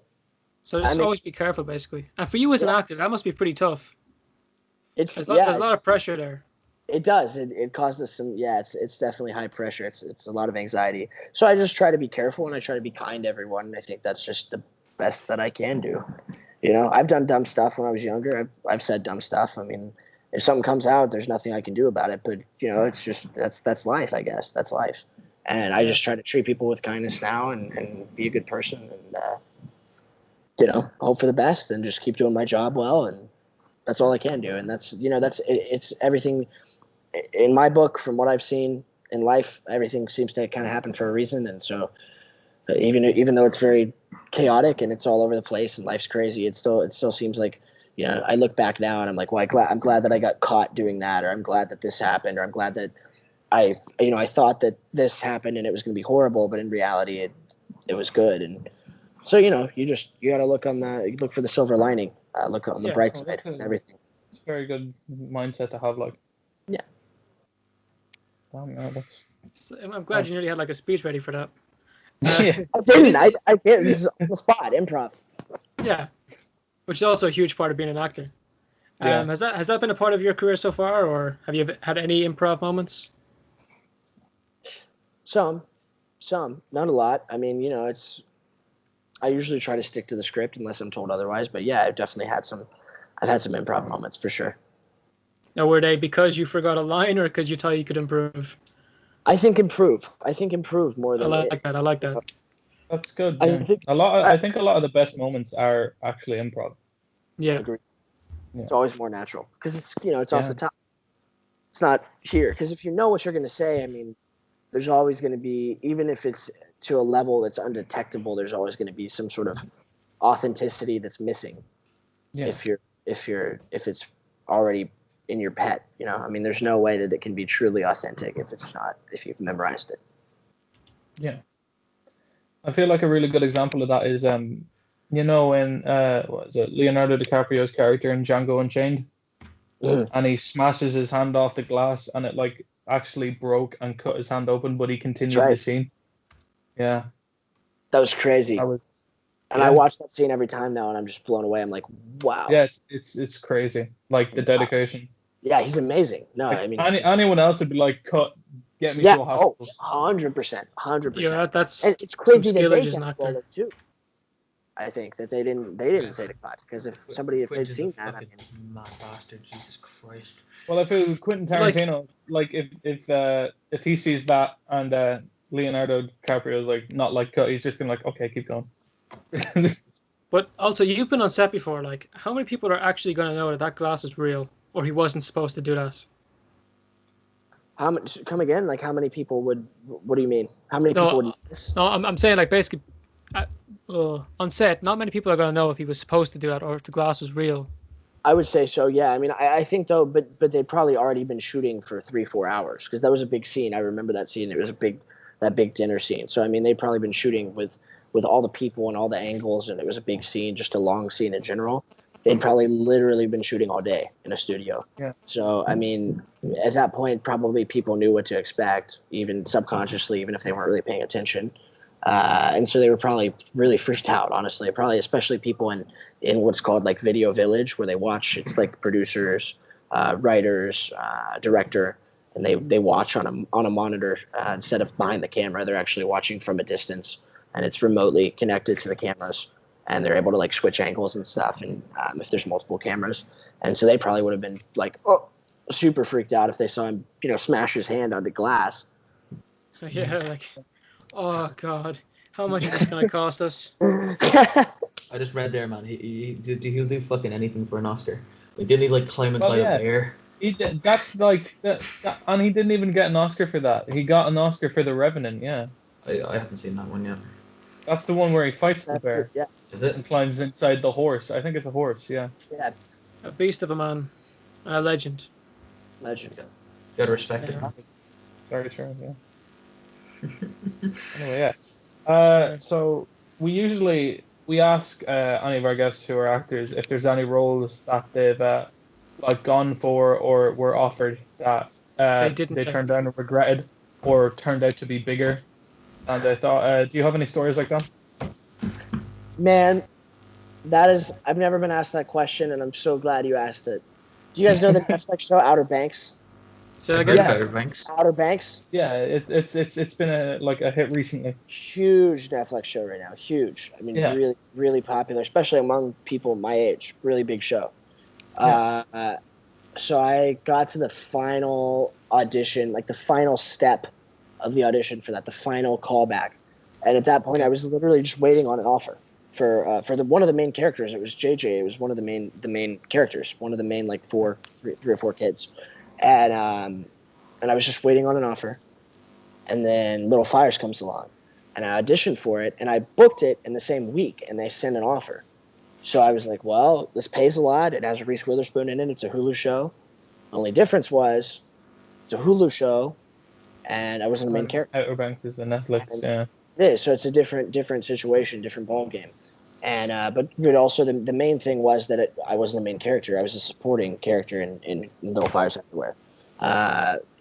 So just always be careful, basically. And for you as an actor, that must be pretty tough. There's a lot of pressure there. It does. It causes some. Yeah, it's definitely high pressure. It's a lot of anxiety. So I just try to be careful and I try to be kind to everyone. And I think that's just the best that I can do. I've done dumb stuff when I was younger. I've said dumb stuff. I mean, if something comes out, there's nothing I can do about it. But it's just that's life. I guess that's life. And I just try to treat people with kindness now and be a good person and hope for the best and just keep doing my job well. And that's all I can do. And it's everything. In my book, from what I've seen in life, everything seems to kind of happen for a reason. And so even though it's very chaotic and it's all over the place and life's crazy, it still seems like, I look back now and I'm like, well, I'm glad that I got caught doing that, or I'm glad that this happened, or I'm glad that I thought that this happened and it was going to be horrible, but in reality it was good. And so, you got to look for the silver lining, look on the bright side and everything. It's a very good mindset to have, like. Yeah. I'm glad you nearly had like a speech ready for that. I didn't. I did. This is on the spot, improv. Yeah, which is also a huge part of being an actor. Has that been a part of your career so far, or have you had any improv moments? Some, not a lot. I mean, I usually try to stick to the script unless I'm told otherwise. But yeah, I've definitely had some. I've had some improv moments for sure. Now, were they because you forgot a line or because you thought you could improve? I think improve more than. I like that. That's good. Yeah. I think a lot of the best moments are actually improv. Yeah. Agree. Yeah. It's always more natural because it's it's off the top. It's not here because if you know what you're going to say, I mean, there's always going to be, even if it's to a level that's undetectable, there's always going to be some sort of authenticity that's missing. Yeah. If it's already in your pet, I mean, there's no way that it can be truly authentic if you've memorized it. Yeah. I feel like a really good example of that is, when what is it, Leonardo DiCaprio's character in Django Unchained, and he smashes his hand off the glass and it like actually broke and cut his hand open, but he continued the scene. Yeah. That was crazy. I watch that scene every time now and I'm just blown away. I'm like, wow. Yeah, it's crazy. Like the dedication. Yeah, he's amazing. No, like, I mean, anyone else would be like, cut, get me to a hospital. 100%. Yeah, that's and it's crazy that they is not there too. I think that they didn't say the cut because if they'd seen that, I mean, mad bastard, Jesus Christ. Well, I feel Quentin Tarantino, like if he sees that and Leonardo DiCaprio is like not like cut, he's just gonna like, okay, keep going. But also, you've been on set before. Like, how many people are actually going to know that that glass is real, or he wasn't supposed to do that? How much? Come again? Like, how many people would? What do you mean? How many people would? No, I'm saying like basically, on set, not many people are going to know if he was supposed to do that or if the glass was real. I would say so. Yeah. I mean, I think though, but they'd probably already been shooting for 3-4 hours because that was a big scene. I remember that scene. It was that big dinner scene. So I mean, they'd probably been shooting with all the people and all the angles, and it was a big scene, just a long scene in general. They'd probably literally been shooting all day in a studio. Yeah. So I mean, at that point, probably people knew what to expect, even subconsciously, even if they weren't really paying attention. And so they were probably really freaked out, honestly. Probably especially people in what's called like Video Village, where they watch. It's like producers, writers, director, and they watch on a monitor instead of behind the camera. They're actually watching from a distance, and it's remotely connected to the cameras, and they're able to like switch angles and stuff. And if there's multiple cameras, and so they probably would have been like, oh, super freaked out if they saw him, smash his hand onto glass. Yeah, like. Oh God! How much is this gonna cost us? I just read there, man. He'll do fucking anything for an Oscar. Like, didn't he like climb inside a bear? He did, that's like that, and he didn't even get an Oscar for that. He got an Oscar for The Revenant. Yeah. I haven't seen that one yet. That's the one where he fights the bear. Yeah. Is it? And climbs inside the horse. I think it's a horse. Yeah. Yeah. A beast of a man, a legend. Legend. Gotta respect it. Very true. Yeah. Anyway, yeah. So we ask any of our guests who are actors if there's any roles that they've like gone for or were offered that they turned down and regretted or turned out to be bigger. And I thought, do you have any stories like that? Man, I've never been asked that question, and I'm so glad you asked it. Do you guys know the Netflix show Outer Banks? So again, Outer Banks. Outer Banks. Yeah, it's been a hit recently. Huge Netflix show right now. Huge. I mean, really, really popular, especially among people my age. Really big show. Yeah. So I got to the final audition, like the final step of the audition for that, the final callback, and at that point, I was literally just waiting on an offer for one of the main characters. It was JJ. It was one of the main characters, one of the main like three or four kids. And I was just waiting on an offer, and then Little Fires comes along, and I auditioned for it, and I booked it in the same week, and they sent an offer. So I was like, well, this pays a lot. It has a Reese Witherspoon in it. It's a Hulu show. Only difference was it's a Hulu show, and I wasn't the main character. Outer Banks is a Netflix, yeah. It is, so it's a different situation, different ball game. And but also the main thing was that I wasn't the main character. I was a supporting character in Little Fires Everywhere.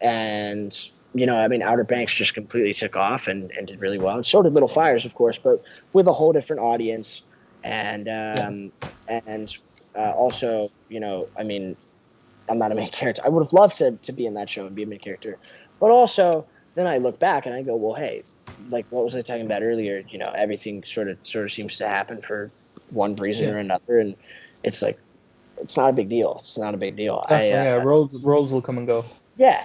And I mean, Outer Banks just completely took off and did really well. And so did Little Fires, of course, but with a whole different audience. And also, I mean, I'm not a main character. I would have loved to be in that show and be a main character. But also, then I look back and I go, well, hey, like what was I talking about earlier? Everything sort of seems to happen for one reason or another, and it's like it's not a big deal. It's not a big deal. Roles will come and go. Yeah.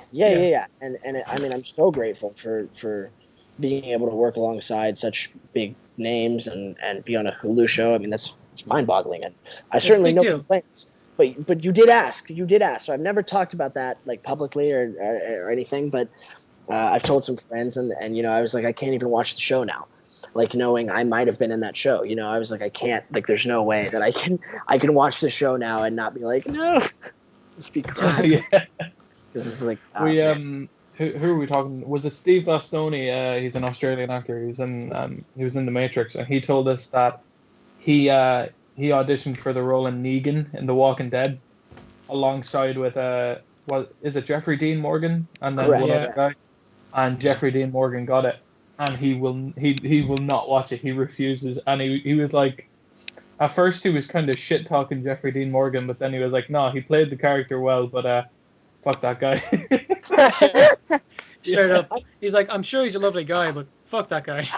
And I mean, I'm so grateful for being able to work alongside such big names and be on a Hulu show. I mean, it's mind-boggling, and I certainly no complaints. But you did ask. So I've never talked about that like publicly or anything, but. I've told some friends, and I was like, I can't even watch the show now, like knowing I might have been in that show. I was like, I can't. Like, there's no way that I can watch the show now and not be like, no, just be crying. Because it's like who are we talking? Was it Steve Bastoni? He's an Australian actor. He was in The Matrix, and he told us that he auditioned for the role in Negan in The Walking Dead, alongside with what is it, Jeffrey Dean Morgan, and then one other guy. And Jeffrey Dean Morgan got it, and he will not watch it. He refuses, and he was like, at first he was kind of shit talking Jeffrey Dean Morgan, but then he was like, no, he played the character well, but fuck that guy. Straight up, he's like, I'm sure he's a lovely guy, but fuck that guy.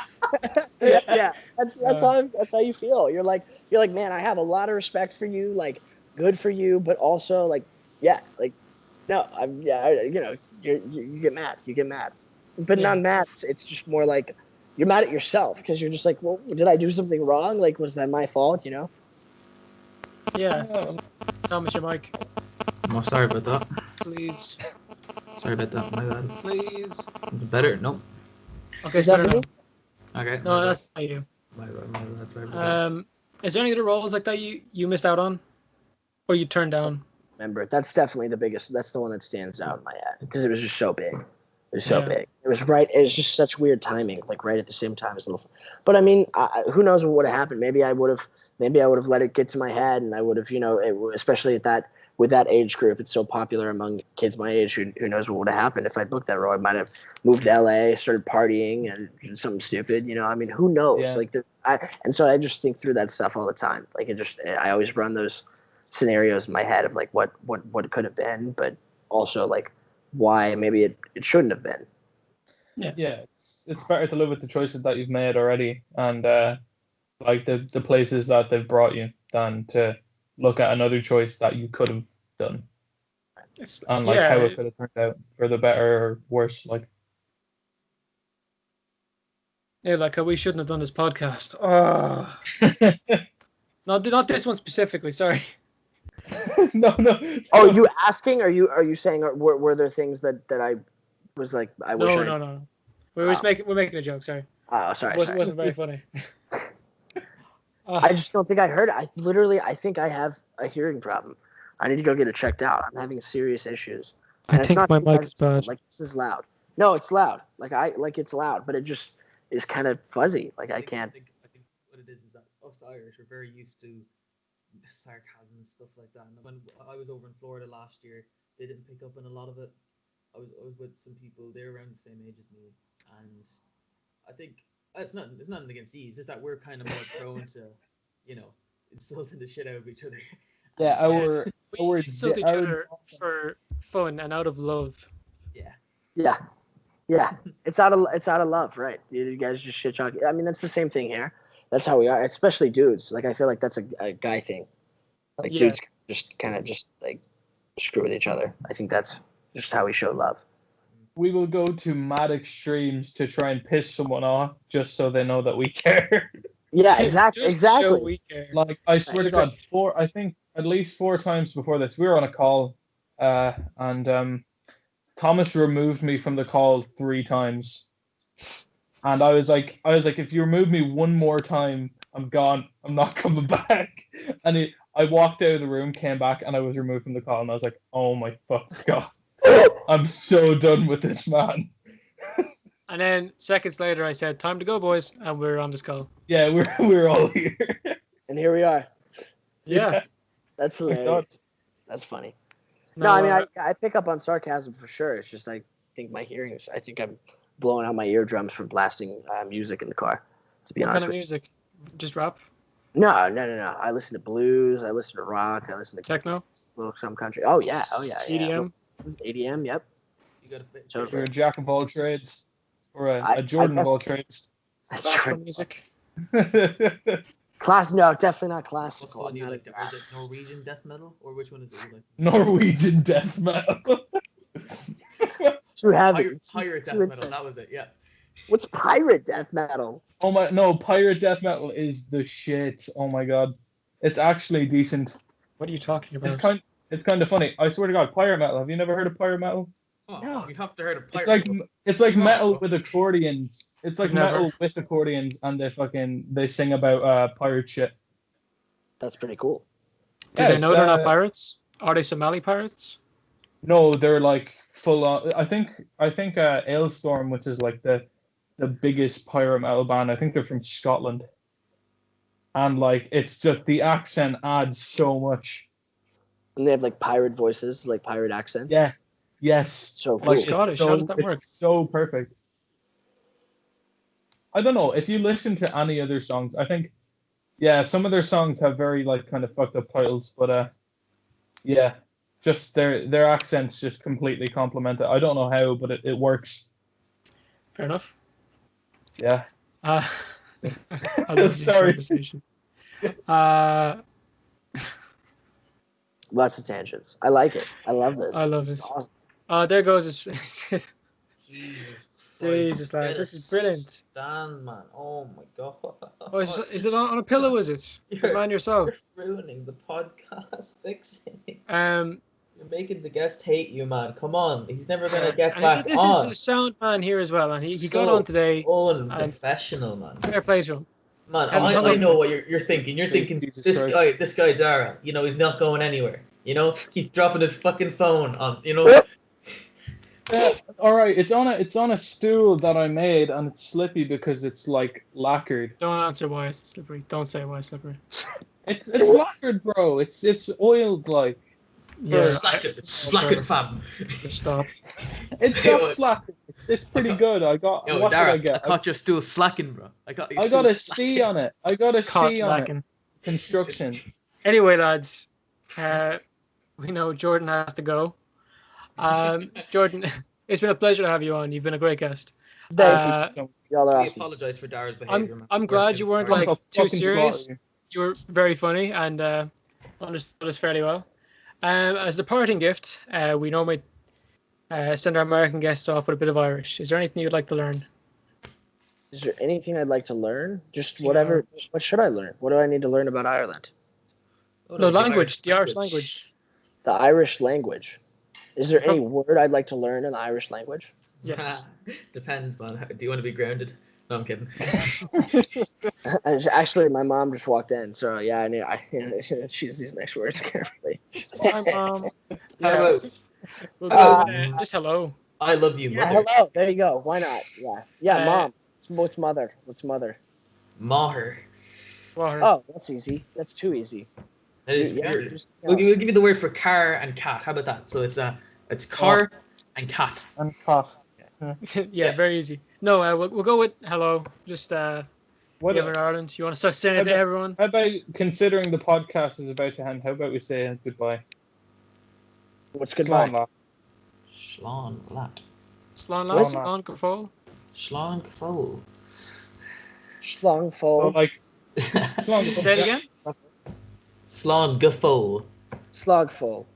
Yeah. That's how you feel. You're like, man, I have a lot of respect for you, like, good for you, but also like, yeah, like, no, you get mad. But not mad. It's just more like, you're mad at yourself because you're just like, well, did I do something wrong? Like, was that my fault? You know? Yeah. Thomas, your mic. Oh, sorry about that. Please. Sorry about that. My bad. Please. Better? Nope. Okay, Is that better for me? now. Okay. No, that's not you. My bad. Sorry about that. Is there any other roles like that you missed out on, or you turned down? Remember, that's definitely the biggest. That's the one that stands out in my head because it was just so big. It was so big. It was right. It was just such weird timing, like right at the same time as little. But I mean, who knows what would have happened? Maybe I would have let it get to my head, and I would have, especially with that age group, it's so popular among kids my age. Who knows what would have happened if I booked that role? I might have moved to LA, started partying, and something stupid. I mean, who knows? Yeah. Like, and so I just think through that stuff all the time. Like, I always run those scenarios in my head of like what could have been, but also like why maybe it shouldn't have been. Yeah, it's better to live with the choices that you've made already, and like the places that they've brought you, than to look at another choice that you could have done, and like how it could have turned out for the better or worse. Like, yeah, like we shouldn't have done this podcast. Oh. not this one specifically. Sorry. no. Oh, are you asking? Are you saying were there things that I was like I wish? No. We're making a joke. Sorry. Oh, sorry. It wasn't very funny. I just don't think I heard it. I think I have a hearing problem. I need to go get it checked out. I'm having serious issues. I think my mic is bad. Like, this is loud. No, it's loud. It's loud, but it just is kind of fuzzy. Like, I can't. I think what it is that us Irish are very used to sarcasm and stuff like that. And when I was over in Florida last year, they didn't pick up on a lot of it. I was with some people. They're around the same age as me, and I think it's nothing against you. It's just that we're kind of more prone to, insulting the shit out of each other. Yeah, we insult each other for fun and out of love. Yeah. It's out of love, right? You guys just shit talk. I mean, that's the same thing here. That's how we are, especially dudes. Like, I feel like that's a guy thing. Like, dudes just kind of just like screw with each other. I think that's just how we show love. We will go to mad extremes to try and piss someone off just so they know that we care. Yeah, exactly. Show we care. Like, I swear to God, I think at least 4 times before this, we were on a call, and Thomas removed me from the call 3 times. And I was like, if you remove me one more time, I'm gone. I'm not coming back. And I walked out of the room, came back, and I was removed from the call. And I was like, oh my fuck God. I'm so done with this man. And then seconds later, I said, "Time to go, boys," and we're on this call. Yeah, we're all here. And here we are. Yeah. That's hilarious. That's funny. No, I mean, I pick up on sarcasm for sure. It's just I think I'm blowing out my eardrums from blasting music in the car, to be honest. What kind of music? Just rap? No. I listen to blues. I listen to rock. I listen to techno, little some country. Oh yeah. EDM. EDM. Yep. You got to So you're a jack of all trades, or a Jordan of all trades. Classical music. No, definitely not classical. What do you like? Is it Norwegian death metal, or which one is it you like? Norwegian death metal. Too heavy. Pirate death metal. That was it. Yeah. What's pirate death metal? Oh my, no, pirate death metal is the shit. Oh my God, it's actually decent. What are you talking about? It's kind of funny. I swear to God, pirate metal. Have you never heard of pirate metal? Oh, No. You have to heard of pirate metal. It's like metal with accordions. It's like metal with accordions, and they sing about pirate shit. That's pretty cool. Do they know they're not pirates? Are they Somali pirates? No, they're like full on. I think Ailstorm, which is like the biggest pirate metal band. I think they're from Scotland, and like it's just the accent adds so much. And they have like pirate voices, like pirate accents. Yeah. Yes. So cool. Like Scottish. How does that work? So perfect. I don't know if you listen to any other songs. I think, some of their songs have very like kind of fucked up titles, but just their accents just completely complement it. I don't know how, but it works. Fair enough. Yeah. I love Sorry. Conversation. Lots of tangents. I like it. I love this. I love this. it. Awesome. There goes his. Jesus. Jesus, lads, this is brilliant. Dan, man. Oh my god. Oh, is it on a pillow? Is it? Good man yourself. You're ruining the podcast. Fixing it. You're making the guest hate you, man. Come on. He's never gonna get and back this on. is a sound man here as well, and he So got on today. unprofessional, man. Fair play to him. Man, I know what you're thinking. You're thinking this guy Dara. You know, he's not going anywhere. You know, he's dropping his fucking phone on. You know. All right, it's on a stool that I made, and it's slippy because it's like lacquered. Don't answer why it's slippery. Don't say why it's slippery. It's lacquered, bro. It's oiled like. Yeah, it's slackered, fam. Stop. It's not slacking. It's pretty good. I got. Yo, what Dara, did I get? I caught your stool slacking, bro. I got a C on it. I got a C on it. Construction. Anyway, lads, we know Jordan has to go. Jordan, it's been a pleasure to have you on. You've been a great guest. Thank you. Y'all are awesome. apologize for Dara's behavior, man. I'm glad you weren't like too serious. You were very funny and understood us fairly well. As the parting gift, we normally send our American guests off with a bit of Irish. Is there anything you'd like to learn? Is there anything I'd like to learn? Just whatever. What should I learn? What do I need to learn about Ireland? No, language. The Irish language. The Irish language. Is there any word I'd like to learn in the Irish language? Yes. Depends, man. Do you want to be grounded? No, I'm kidding. Actually, my mom just walked in, so yeah, I choose these next words carefully. Hi, Mom. How about We'll go with, just hello. I love you, mother. Hello. There you go. Why not? Yeah. Mom. What's mother? What's mother? Maher. Oh, that's easy. That's too easy. That is weird. We'll give you the word for car and cat. How about that? So it's car and cat. And cat. Yeah, very easy. No, we'll go with hello. Just live in Ireland. You want to start saying it to everyone? How about, considering the podcast is about to end, how about we say goodbye? What's goodbye? Slán lat. Slán lat. Slán gafol. Slán gafol. Slán fol. Like. Say it again. Slán gafol. Slogful.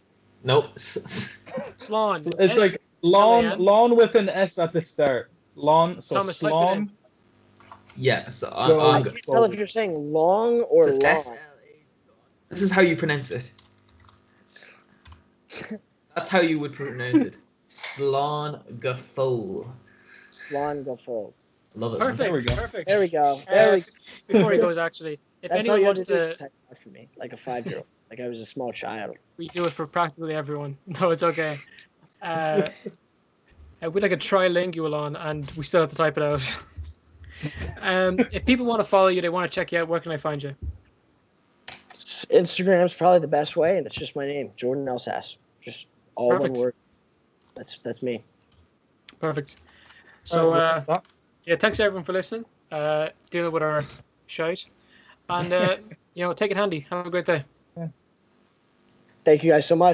Nope. Slán. It's like lawn with an S at the start. Lawn. So slán. Yeah. So I can't tell if you're saying long or long. This is how you pronounce it. That's how you would pronounce it. Slán gafol. Slán gafol. Love it. Perfect. There we go. There we go. Before he goes, actually, if That's anyone wants to, type out for me, like a 5-year-old, like I was a small child. we do it for practically everyone. No, it's okay. We like a trilingual on, and we still have to type it out. If people want to follow you, they want to check you out. Where can I find you? Instagram's probably the best way, and it's just my name, Jordan Elsass. Just all one word. That's me. Perfect. So yeah, thanks everyone for listening. Dealing with our shite, and take it handy. Have a great day. Thank you guys so much.